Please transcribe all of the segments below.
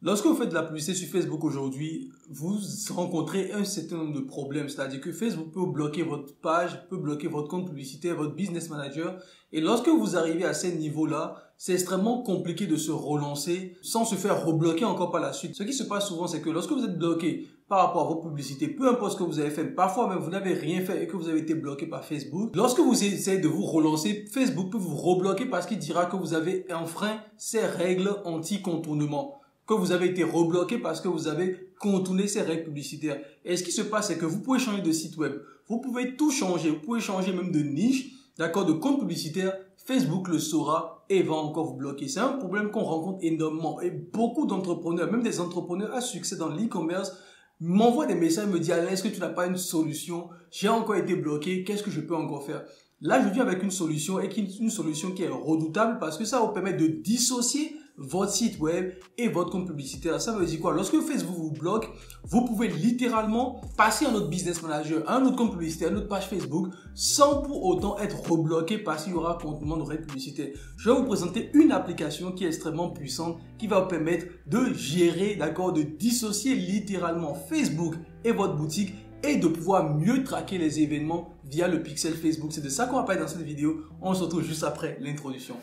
Lorsque vous faites de la publicité sur Facebook aujourd'hui, vous rencontrez un certain nombre de problèmes. C'est-à-dire que Facebook peut bloquer votre page, peut bloquer votre compte publicitaire, votre business manager. Et lorsque vous arrivez à ce niveau-là, c'est extrêmement compliqué de se relancer sans se faire rebloquer encore par la suite. Ce qui se passe souvent, c'est que lorsque vous êtes bloqué par rapport à vos publicités, peu importe ce que vous avez fait, parfois même vous n'avez rien fait et que vous avez été bloqué par Facebook, lorsque vous essayez de vous relancer, Facebook peut vous rebloquer parce qu'il dira que vous avez enfreint ces règles anti-contournement, que vous avez été rebloqué parce que vous avez contourné ces règles publicitaires. Et ce qui se passe, c'est que vous pouvez changer de site web, vous pouvez tout changer, vous pouvez changer même de niche, d'accord, de compte publicitaire. Facebook le saura et va encore vous bloquer. C'est un problème qu'on rencontre énormément et beaucoup d'entrepreneurs, même des entrepreneurs à succès dans l'e-commerce, m'envoient des messages, me disent Alain, est-ce que tu n'as pas une solution? J'ai encore été bloqué, qu'est-ce que je peux encore faire? Là, je viens avec une solution et une solution qui est redoutable parce que ça va vous permettre de dissocier votre site web et votre compte publicitaire. Ça veut dire quoi? Lorsque Facebook vous bloque, vous pouvez littéralement passer à un autre business manager, à un autre compte publicitaire, à une autre page Facebook sans pour autant être rebloqué parce qu'il y aura contournement de règles publicitaires. Je vais vous présenter une application qui est extrêmement puissante qui va vous permettre de gérer, d'accord, de dissocier littéralement Facebook et votre boutique et de pouvoir mieux traquer les événements via le pixel Facebook. C'est de ça qu'on va parler dans cette vidéo. On se retrouve juste après l'introduction.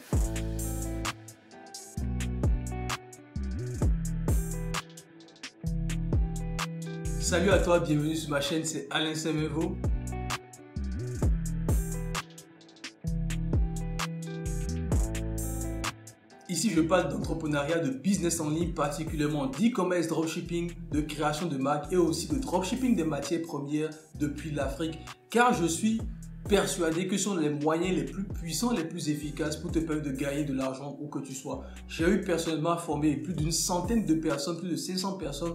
Salut à toi, bienvenue sur ma chaîne, c'est Alain Semevo. Ici, je parle d'entrepreneuriat, de business en ligne, particulièrement d'e-commerce, dropshipping, de création de marques et aussi de dropshipping des matières premières depuis l'Afrique. Car je suis persuadé que ce sont les moyens les plus puissants, les plus efficaces pour te permettre de gagner de l'argent où que tu sois. J'ai eu personnellement formé plus d'une centaine de personnes, plus de 500 personnes.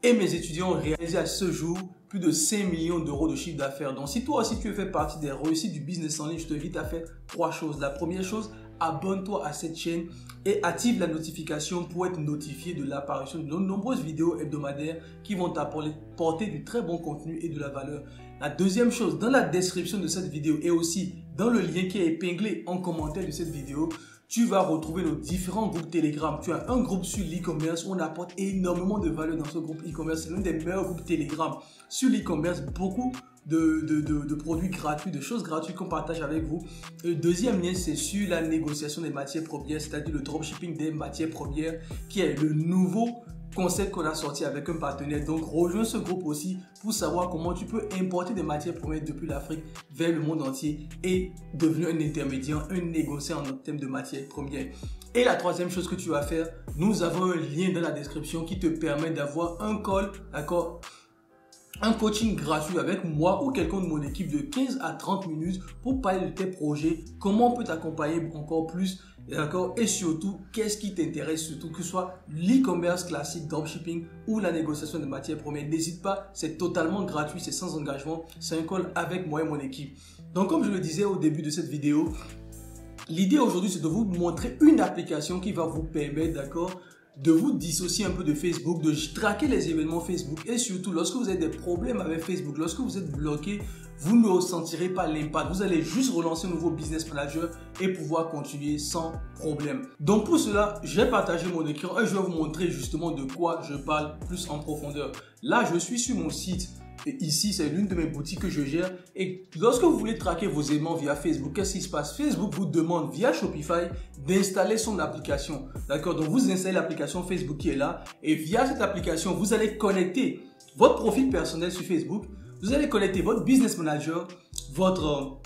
Et mes étudiants ont réalisé à ce jour plus de 5 millions d'euros de chiffre d'affaires. Donc, si toi aussi tu fais partie des réussites du business en ligne, je t'invite à faire 3 choses. La première chose, abonne-toi à cette chaîne et active la notification pour être notifié de l'apparition de nos nombreuses vidéos hebdomadaires qui vont t'apporter du très bon contenu et de la valeur. La deuxième chose, dans la description de cette vidéo et aussi dans le lien qui est épinglé en commentaire de cette vidéo, tu vas retrouver nos différents groupes Telegram. Tu as un groupe sur l'e-commerce où on apporte énormément de valeur dans ce groupe e-commerce. C'est l'un des meilleurs groupes Telegram sur l'e-commerce. Beaucoup de produits gratuits, de choses gratuites qu'on partage avec vous. Et le deuxième lien, c'est sur la négociation des matières premières, c'est-à-dire le dropshipping des matières premières, qui est le nouveau concept qu'on a sorti avec un partenaire. Donc, rejoins ce groupe aussi pour savoir comment tu peux importer des matières premières depuis l'Afrique vers le monde entier et devenir un intermédiaire, un négociant en termes de matières premières. Et la troisième chose que tu vas faire, nous avons un lien dans la description qui te permet d'avoir un call, d'accord, un coaching gratuit avec moi ou quelqu'un de mon équipe de 15 à 30 minutes pour parler de tes projets, comment on peut t'accompagner encore plus, d'accord, et surtout, qu'est-ce qui t'intéresse, surtout que ce soit l'e-commerce classique, dropshipping ou la négociation de matières premières. N'hésite pas, c'est totalement gratuit, c'est sans engagement, c'est un call avec moi et mon équipe. Donc, comme je le disais au début de cette vidéo, l'idée aujourd'hui, c'est de vous montrer une application qui va vous permettre, d'accord, de vous dissocier un peu de Facebook, de traquer les événements Facebook et surtout lorsque vous avez des problèmes avec Facebook, lorsque vous êtes bloqué, vous ne ressentirez pas l'impact. Vous allez juste relancer un nouveau business manager et pouvoir continuer sans problème. Donc pour cela, j'ai partagé mon écran et je vais vous montrer justement de quoi je parle plus en profondeur. Là, je suis sur mon site. Et ici, c'est l'une de mes boutiques que je gère. Et lorsque vous voulez traquer vos éléments via Facebook, qu'est-ce qui se passe? Facebook vous demande via Shopify d'installer son application. D'accord? Donc, vous installez l'application Facebook qui est là. Et via cette application, vous allez connecter votre profil personnel sur Facebook. Vous allez connecter votre business manager, votre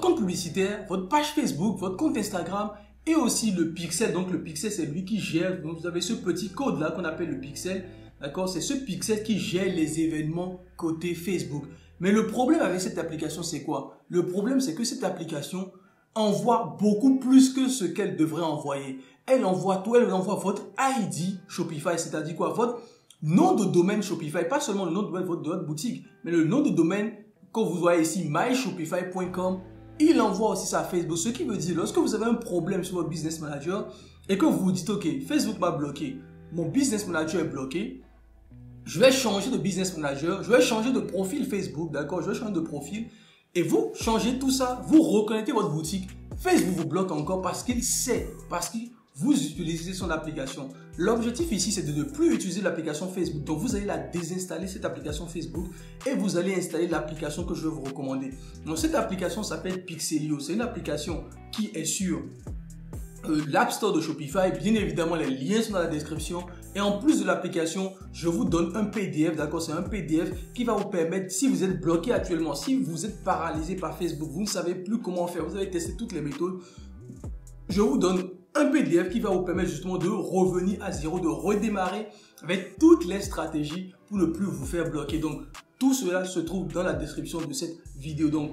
compte publicitaire, votre page Facebook, votre compte Instagram et aussi le pixel. Donc, le pixel, c'est lui qui gère. Donc, vous avez ce petit code là qu'on appelle le pixel. D'accord, c'est ce pixel qui gère les événements côté Facebook. Mais le problème avec cette application, c'est quoi? Le problème, c'est que cette application envoie beaucoup plus que ce qu'elle devrait envoyer. Elle envoie tout, elle envoie votre ID Shopify, c'est-à-dire quoi? Votre nom de domaine Shopify, pas seulement le nom de domaine de votre boutique, mais le nom de domaine que vous voyez ici, myshopify.com. Il envoie aussi ça à Facebook, ce qui veut dire, lorsque vous avez un problème sur votre business manager et que vous vous dites, ok, Facebook m'a bloqué, mon business manager est bloqué, je vais changer de business manager, je vais changer de profil Facebook, d'accord, je vais changer de profil et vous changez tout ça, vous reconnectez votre boutique, Facebook vous bloque encore parce qu'il sait, parce qu'il vous utilisez son application. L'objectif ici, c'est de ne plus utiliser l'application Facebook. Donc, vous allez la désinstaller, cette application Facebook, et vous allez installer l'application que je vais vous recommander. Donc, cette application s'appelle Pixelio. C'est une application qui est sur l'App Store de Shopify. Bien évidemment, les liens sont dans la description. Et en plus de l'application, je vous donne un PDF, d'accord? C'est un PDF qui va vous permettre, si vous êtes bloqué actuellement, si vous êtes paralysé par Facebook, vous ne savez plus comment faire, vous avez testé toutes les méthodes, je vous donne un PDF qui va vous permettre justement de revenir à zéro, de redémarrer avec toutes les stratégies pour ne plus vous faire bloquer. Donc, tout cela se trouve dans la description de cette vidéo. Donc,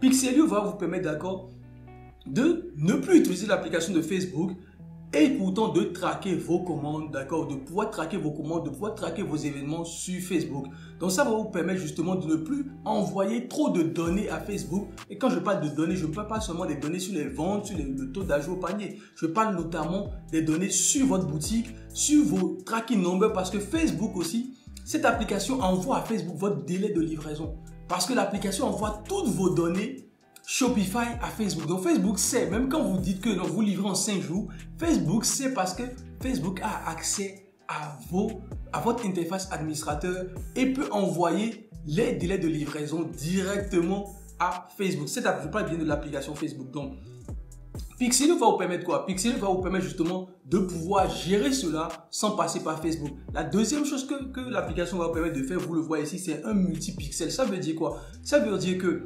Pixelio va vous permettre, d'accord, de ne plus utiliser l'application de Facebook et pourtant de traquer vos commandes, d'accord, de pouvoir traquer vos commandes, de pouvoir traquer vos événements sur Facebook. Donc ça va vous permettre justement de ne plus envoyer trop de données à Facebook. Et quand je parle de données, je ne parle pas seulement des données sur les ventes, sur le taux d'ajout au panier. Je parle notamment des données sur votre boutique, sur vos tracking numbers, parce que Facebook aussi, cette application envoie à Facebook votre délai de livraison. Parce que l'application envoie toutes vos données Shopify à Facebook. Donc Facebook sait, même quand vous dites que vous livrez en 5 jours, Facebook sait parce que Facebook a accès à votre interface administrateur et peut envoyer les délais de livraison directement à Facebook. Je parle bien de l'application Facebook. Donc, Pixelio va vous permettre quoi? Pixelio va vous permettre justement de pouvoir gérer cela sans passer par Facebook. La deuxième chose que l'application va vous permettre de faire, vous le voyez ici, c'est un multipixel. Ça veut dire quoi? Ça veut dire que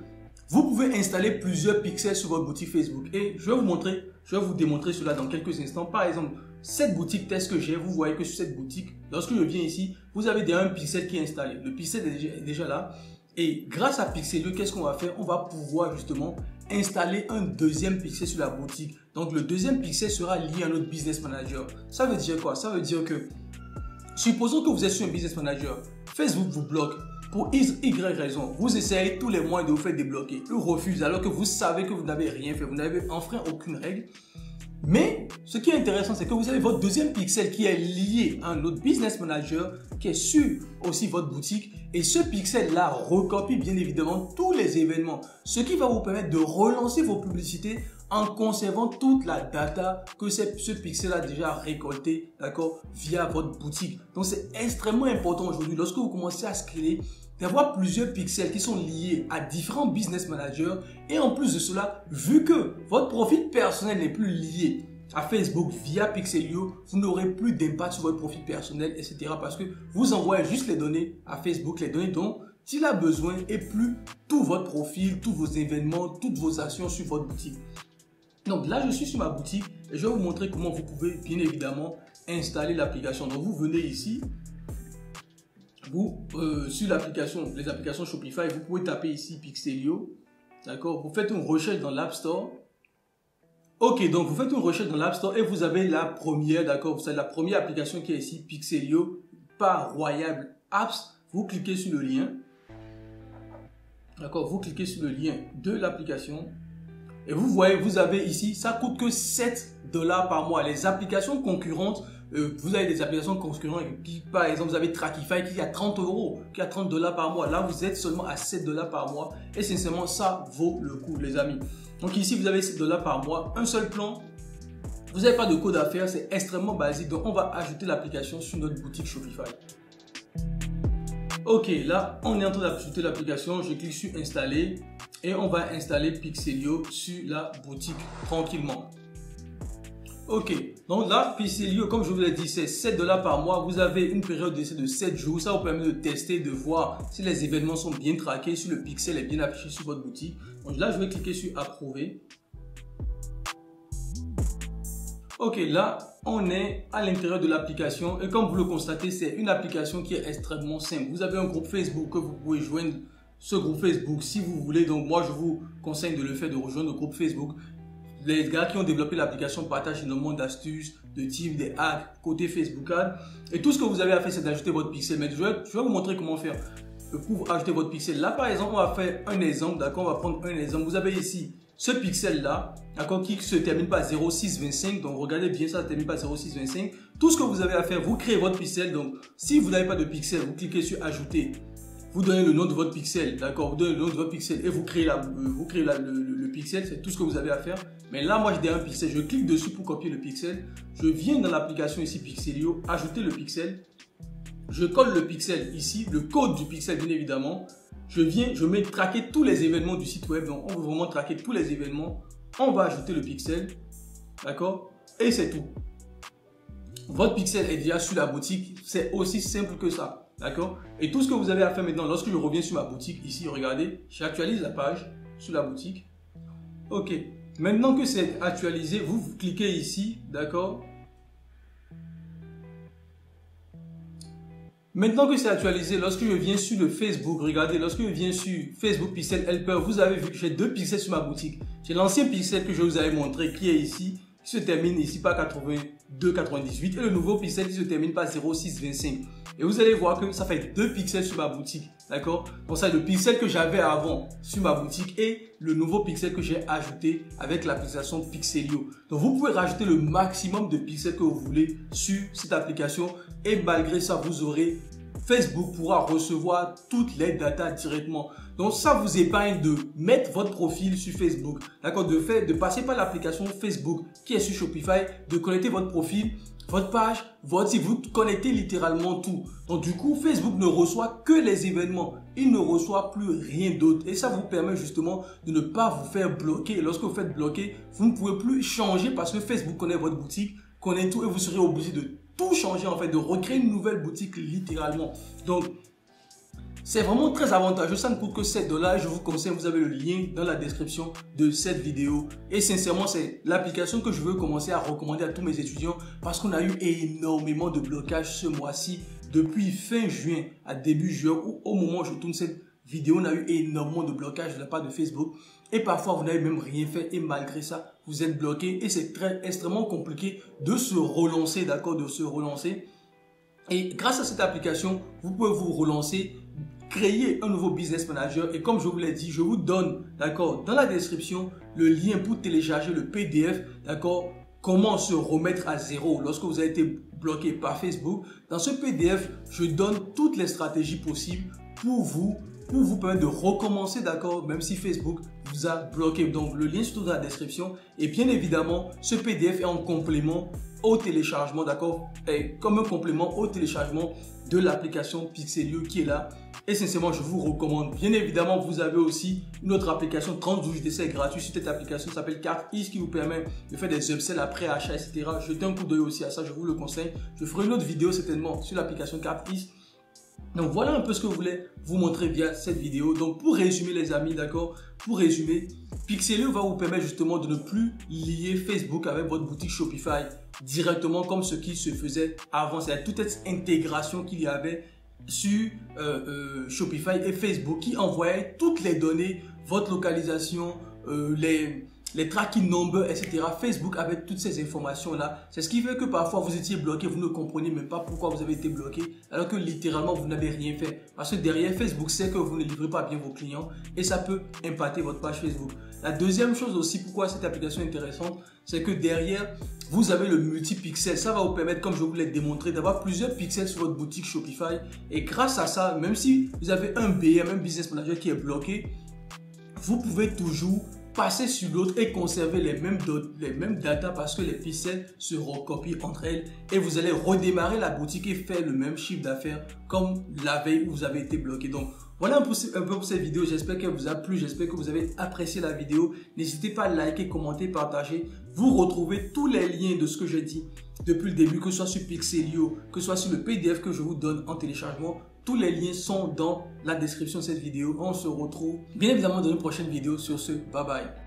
vous pouvez installer plusieurs pixels sur votre boutique Facebook. Et je vais vous démontrer cela dans quelques instants. Par exemple, cette boutique test que j'ai, vous voyez que sur cette boutique, lorsque je viens ici, vous avez déjà un pixel qui est installé. Le pixel est déjà là. Et grâce à Pixelio, qu'est-ce qu'on va faire? On va pouvoir justement installer un deuxième pixel sur la boutique. Donc, le deuxième pixel sera lié à notre business manager. Ça veut dire quoi? Ça veut dire que, supposons que vous êtes sur un business manager, Facebook vous bloque. Pour Y raison, vous essayez tous les mois de vous faire débloquer. Il refuse alors que vous savez que vous n'avez rien fait, vous n'avez enfreint aucune règle. Mais ce qui est intéressant, c'est que vous avez votre deuxième pixel qui est lié à un autre business manager qui est sur aussi votre boutique. Et ce pixel-là recopie bien évidemment tous les événements. Ce qui va vous permettre de relancer vos publicités en conservant toute la data que ce pixel a déjà récolté, d'accord, via votre boutique. Donc, c'est extrêmement important aujourd'hui, lorsque vous commencez à scaler, d'avoir plusieurs pixels qui sont liés à différents business managers. Et en plus de cela, vu que votre profil personnel n'est plus lié à Facebook via Pixelio, vous n'aurez plus d'impact sur votre profil personnel, etc. Parce que vous envoyez juste les données à Facebook, les données dont il a besoin et plus tout votre profil, tous vos événements, toutes vos actions sur votre boutique. Donc là, je suis sur ma boutique et je vais vous montrer comment vous pouvez bien évidemment installer l'application. Donc vous venez ici, sur l'application, les applications Shopify, vous pouvez taper ici Pixelio, d'accord? Vous faites une recherche dans l'App Store. Ok, donc vous faites une recherche dans l'App Store et vous avez la première, d'accord? Vous avez la première application qui est ici, Pixelio par Royal Apps. Vous cliquez sur le lien, d'accord? Vous cliquez sur le lien de l'application. Et vous voyez, vous avez ici, ça coûte que 7 $ par mois. Les applications concurrentes, vous avez des applications concurrentes qui, par exemple, vous avez Trackify qui a 30 €, qui a 30 $ par mois. Là, vous êtes seulement à 7 $ par mois. Et sincèrement, ça vaut le coup, les amis. Donc ici, vous avez 7 $ par mois, un seul plan. Vous n'avez pas de code à faire, c'est extrêmement basique. Donc, on va ajouter l'application sur notre boutique Shopify. Ok, là, on est en train d'ajouter l'application. Je clique sur installer. Et on va installer Pixelio sur la boutique tranquillement. Ok, donc là, Pixelio, comme je vous l'ai dit, c'est 7 $ par mois. Vous avez une période d'essai de 7 jours. Ça vous permet de tester, de voir si les événements sont bien traqués, si le pixel est bien affiché sur votre boutique. Donc là, je vais cliquer sur approuver. Ok, là, on est à l'intérieur de l'application. Et comme vous le constatez, c'est une application qui est extrêmement simple. Vous avez un groupe Facebook que vous pouvez joindre. Ce groupe Facebook, si vous voulez, donc moi je vous conseille de le faire, de rejoindre le groupe Facebook. Les gars qui ont développé l'application partagent énormément d'astuces, de tips, des hacks côté Facebook Ads. Et tout ce que vous avez à faire, c'est d'ajouter votre pixel. Mais je vais vous montrer comment faire pour ajouter votre pixel. Là, par exemple, on va faire un exemple, d'accord? On va prendre un exemple. Vous avez ici ce pixel-là, d'accord, qui se termine par 0625. Donc, regardez bien, ça se termine par 0625. Tout ce que vous avez à faire, vous créez votre pixel. Donc, si vous n'avez pas de pixel, vous cliquez sur ajouter. Vous donnez le nom de votre pixel, d'accord? Vous donnez le nom de votre pixel et vous créez le pixel, c'est tout ce que vous avez à faire. Mais là, moi, j'ai un pixel. Je clique dessus pour copier le pixel. Je viens dans l'application ici Pixelio, ajouter le pixel. Je colle le pixel ici, le code du pixel, bien évidemment. Je mets traquer tous les événements du site web. Donc, on veut vraiment traquer tous les événements. On va ajouter le pixel. D'accord? Et c'est tout. Votre pixel est déjà sur la boutique. C'est aussi simple que ça. D'accord? Et tout ce que vous avez à faire maintenant, lorsque je reviens sur ma boutique, ici, regardez, j'actualise la page sur la boutique. Ok. Maintenant que c'est actualisé, vous cliquez ici. D'accord? Maintenant que c'est actualisé, lorsque je viens sur le Facebook, regardez, lorsque je viens sur Facebook Pixel Helper, vous avez vu que j'ai 2 pixels sur ma boutique. J'ai l'ancien pixel que je vous avais montré qui est ici, qui se termine ici par 82,98 et le nouveau pixel qui se termine par 0,625. Et vous allez voir que ça fait 2 pixels sur ma boutique. D'accord? Pour ça, le pixel que j'avais avant sur ma boutique et le nouveau pixel que j'ai ajouté avec l'application Pixelio. Donc, vous pouvez rajouter le maximum de pixels que vous voulez sur cette application et malgré ça, vous aurez Facebook pourra recevoir toutes les datas directement. Donc, ça vous épargne de mettre votre profil sur Facebook. D'accord? De passer par l'application Facebook qui est sur Shopify, de connecter votre profil, votre page, votre site, vous connectez littéralement tout. Donc du coup, Facebook ne reçoit que les événements. Il ne reçoit plus rien d'autre. Et ça vous permet justement de ne pas vous faire bloquer. Et lorsque vous faites bloquer, vous ne pouvez plus changer parce que Facebook connaît votre boutique, connaît tout et vous serez obligé de tout changer en fait, de recréer une nouvelle boutique littéralement. Donc, c'est vraiment très avantageux, ça ne coûte que 7 $. Je vous conseille, vous avez le lien dans la description de cette vidéo. Et sincèrement, c'est l'application que je veux commencer à recommander à tous mes étudiants parce qu'on a eu énormément de blocages ce mois-ci. Depuis fin juin à début juin, au moment où je tourne cette vidéo, on a eu énormément de blocages de la part de Facebook. Et parfois, vous n'avez même rien fait et malgré ça, vous êtes bloqué. Et c'est extrêmement compliqué de se relancer, d'accord, de se relancer. Et grâce à cette application, vous pouvez vous relancer, créer un nouveau business manager et comme je vous l'ai dit, je vous donne, d'accord, dans la description, le lien pour télécharger le PDF, d'accord, comment se remettre à zéro lorsque vous avez été bloqué par Facebook. Dans ce PDF, je donne toutes les stratégies possibles pour vous permettre de recommencer, d'accord, même si Facebook vous a bloqué. Donc, le lien se trouve dans la description et bien évidemment, ce PDF est en complément au téléchargement, d'accord, comme un complément au téléchargement de l'application Pixelio qui est là. Et sincèrement, je vous recommande. Bien évidemment, vous avez aussi une autre application 30 jours d'essai gratuit sur cette application qui s'appelle CartEase qui vous permet de faire des upsells après achat, etc. Jetez un coup d'œil aussi à ça, je vous le conseille. Je ferai une autre vidéo certainement sur l'application CartEase. Donc voilà un peu ce que je voulais vous montrer via cette vidéo. Donc pour résumer les amis, d'accord, pour résumer, Pixelio va vous permettre justement de ne plus lier Facebook avec votre boutique Shopify directement comme ce qui se faisait avant. C'est toute cette intégration qu'il y avait sur Shopify et Facebook qui envoyait toutes les données, votre localisation, les tracking numbers, etc. Facebook avait toutes ces informations-là. C'est ce qui fait que parfois vous étiez bloqué, vous ne comprenez même pas pourquoi vous avez été bloqué, alors que littéralement vous n'avez rien fait. Parce que derrière, Facebook sait que vous ne livrez pas bien vos clients et ça peut impacter votre page Facebook. La deuxième chose aussi, pourquoi cette application est intéressante, c'est que derrière, vous avez le multi-pixel. Ça va vous permettre, comme je vous l'ai démontré, d'avoir plusieurs pixels sur votre boutique Shopify. Et grâce à ça, même si vous avez un BM, un business manager qui est bloqué, vous pouvez toujours passer sur l'autre et conserver les mêmes datas parce que les pixels se recopient entre elles et vous allez redémarrer la boutique et faire le même chiffre d'affaires comme la veille où vous avez été bloqué. Donc voilà un peu pour cette vidéo. J'espère qu'elle vous a plu, j'espère que vous avez apprécié la vidéo. N'hésitez pas à liker, commenter, partager. Vous retrouvez tous les liens de ce que j'ai dit depuis le début, que ce soit sur Pixelio, que ce soit sur le PDF que je vous donne en téléchargement. Tous les liens sont dans la description de cette vidéo. On se retrouve bien évidemment dans une prochaine vidéo. Sur ce, bye bye.